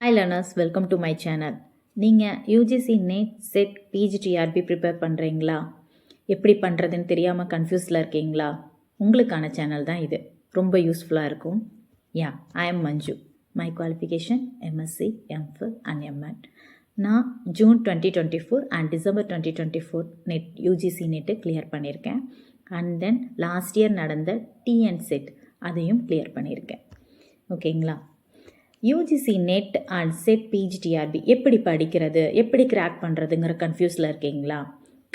Hi learners, welcome to my channel. நீங்கள் UGC NET SET PGTRB prepare பண்ணுறீங்களா? எப்படி பண்ணுறதுன்னு தெரியாமல் கன்ஃபியூஸில் இருக்கீங்களா? உங்களுக்கான சேனல் தான் இது. ரொம்ப யூஸ்ஃபுல்லாக இருக்கும். I am Manju. My qualification MSc, MPhil and MEd. நான் June 2024 and December 2024 NET UGC NET clear பண்ணியிருக்கேன். அண்ட் தென் லாஸ்ட் இயர் நடந்த டிஎன் செட் அதையும் கிளியர் பண்ணியிருக்கேன். ஓகேங்களா? UGC NET and SET PGTRB எப்படி படிக்கிறது, எப்படி கிராக் பண்ணுறதுங்கிற கன்ஃபியூஸில் இருக்கீங்களா?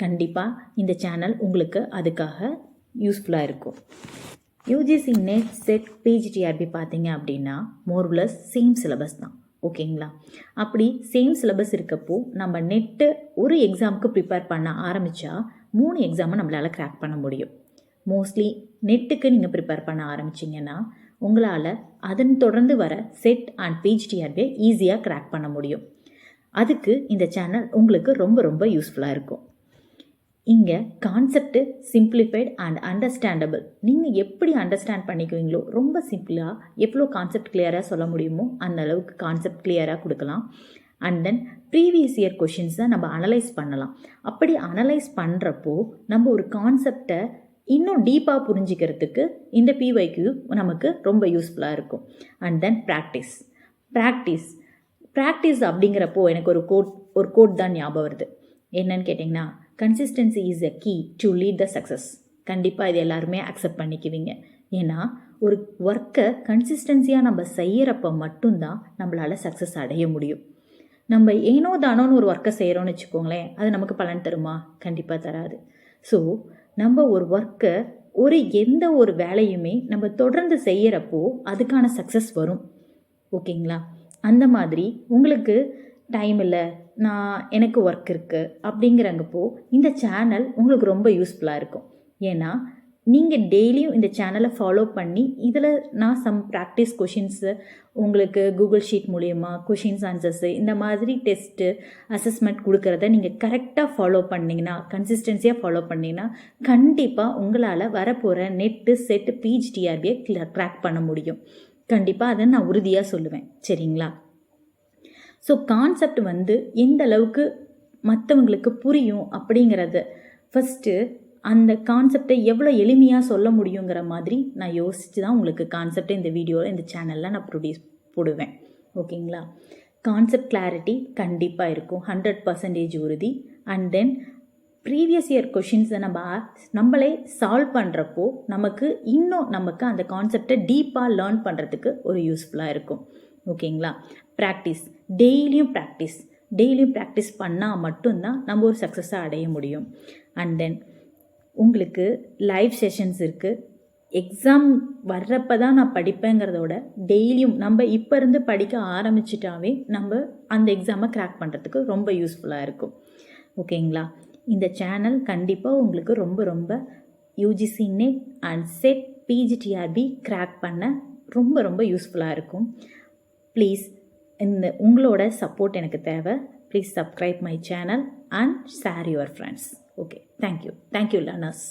கண்டிப்பாக இந்த சேனல் உங்களுக்கு அதுக்காக யூஸ்ஃபுல்லாக இருக்கும். யூஜிசி நெட் செட் பிஜிடிஆர்பி பார்த்தீங்க அப்படின்னா மோர்லெஸ் சேம் சிலபஸ் தான். ஓகேங்களா? அப்படி சேம் சிலபஸ் இருக்கப்போ நம்ம நெட்டு ஒரு எக்ஸாமுக்கு ப்ரிப்பேர் பண்ண ஆரம்பித்தா 3 எக்ஸாமை நம்மளால் கிராக் பண்ண முடியும். மோஸ்ட்லி நெட்டுக்கு நீங்கள் ப்ரிப்பேர் பண்ண ஆரம்பிச்சிங்கன்னா உங்களால் அதன் தொடர்ந்து வர செட் அண்ட் பிஜிடிஆர்பியை ஈஸியாக கிராக் பண்ண முடியும். அதுக்கு இந்த சேனல் உங்களுக்கு ரொம்ப ரொம்ப யூஸ்ஃபுல்லாக இருக்கும். இங்கே கான்செப்டு சிம்பிளிஃபைட் அண்ட் அண்டர்ஸ்டாண்டபிள். நீங்கள் எப்படி அண்டர்ஸ்டாண்ட் பண்ணிக்குவீங்களோ ரொம்ப சிம்பிளாக எவ்வளோ கான்செப்ட் கிளியராக சொல்ல முடியுமோ அந்த அளவுக்கு கான்செப்ட் கிளியராக கொடுக்கலாம். அண்ட் தென் ப்ரீவியஸ் இயர் கொஷின்ஸை நம்ம அனலைஸ் பண்ணலாம். அப்படி அனலைஸ் பண்ணுறப்போ நம்ம ஒரு கான்செப்டை இன்னும் டீப்பாக புரிஞ்சிக்கிறதுக்கு இந்த பிஒய்க்யூ நமக்கு ரொம்ப யூஸ்ஃபுல்லாக இருக்கும். அண்ட் தென் ப்ராக்டிஸ் அப்படிங்கிறப்போ எனக்கு ஒரு கோட் தான் ஞாபகம் வருது. என்னன்னு கேட்டிங்கன்னா, consistency is a key to lead the success. கண்டிப்பாக இது எல்லாருமே அக்செப்ட் பண்ணிக்குவீங்க. ஏன்னா ஒரு ஒர்க்கை கன்சிஸ்டன்சியாக நம்ம செய்கிறப்ப மட்டும்தான் நம்மளால் சக்ஸஸ் அடைய முடியும். நம்ம ஏனோ தானோன்னு ஒரு ஒர்க்கை செய்கிறோன்னு வச்சுக்கோங்களேன், அது நமக்கு பலன் தருமா? கண்டிப்பாக தராது. ஸோ நம்ம ஒரு ஒர்க்கை எந்த ஒரு வேலையுமே நம்ம தொடர்ந்து செய்கிறப்போ அதுக்கான சக்ஸஸ் வரும். ஓகேங்களா? அந்த மாதிரி உங்களுக்கு டைம் இல்லை, எனக்கு ஒர்க் இருக்குது அப்படிங்கிறங்கப்போ இந்த சேனல் உங்களுக்கு ரொம்ப யூஸ்ஃபுல்லாக இருக்கும். ஏன்னா நீங்கள் டெய்லியும் இந்த சேனலை ஃபாலோ பண்ணி இதில் நான் சம் ப்ராக்டிஸ் கொஷின்ஸு உங்களுக்கு கூகுள் ஷீட் மூலயமா கொஷின்ஸ் ஆன்சர்ஸு இந்த மாதிரி டெஸ்ட்டு அசஸ்மெண்ட் கொடுக்குறத நீங்கள் கரெக்டாக ஃபாலோ பண்ணிங்கன்னா, கன்சிஸ்டன்சியாக ஃபாலோ பண்ணிங்கன்னா கண்டிப்பாக உங்களால் வரப்போகிற நெட்டு செட்டு பிஜிடிஆர்பியை கிராக் பண்ண முடியும். கண்டிப்பாக அதை நான் உறுதியாக சொல்லுவேன். சரிங்களா? ஸோ கான்செப்ட் எந்த அளவுக்கு மற்றவங்களுக்கு புரியும் அப்படிங்கிறத ஃபஸ்ட்டு அந்த கான்செப்டை எவ்வளோ எளிமையாக சொல்ல முடியுங்கிற மாதிரி நான் யோசித்து தான் உங்களுக்கு கான்செப்டை இந்த வீடியோவில் இந்த சேனலில் நான் போடுவேன். ஓகேங்களா? கான்செப்ட் கிளாரிட்டி கண்டிப்பாக இருக்கும், 100% உறுதி. அண்ட் தென் ப்ரீவியஸ் இயர் கொஷின்ஸை நம்மளே சால்வ் பண்ணுறப்போ நமக்கு அந்த கான்செப்டை டீப்பாக லேர்ன் பண்ணுறதுக்கு ஒரு யூஸ்ஃபுல்லாக இருக்கும். ஓகேங்களா? டெய்லியும் ப்ராக்டிஸ் பண்ணால் மட்டும்தான் நம்ம ஒரு சக்ஸஸாக அடைய முடியும். அண்ட் தென் உங்களுக்கு லைவ் செஷன்ஸ் இருக்குது. எக்ஸாம் வர்றப்ப தான் நான் படிப்பேங்கிறதோட டெய்லியும் நம்ம இப்போ இருந்து படிக்க ஆரம்பிச்சிட்டாவே நம்ம அந்த எக்ஸாமை கிராக் பண்ணுறதுக்கு ரொம்ப யூஸ்ஃபுல்லாக இருக்கும். ஓகேங்களா? இந்த சேனல் கண்டிப்பாக உங்களுக்கு ரொம்ப ரொம்ப UGC NET and SET PGTRB crack பண்ண ரொம்ப ரொம்ப யூஸ்ஃபுல்லாக இருக்கும். ப்ளீஸ் உங்களோட சப்போர்ட் எனக்கு தேவை. Please subscribe my channel and share your friends. Okay, thank you learners.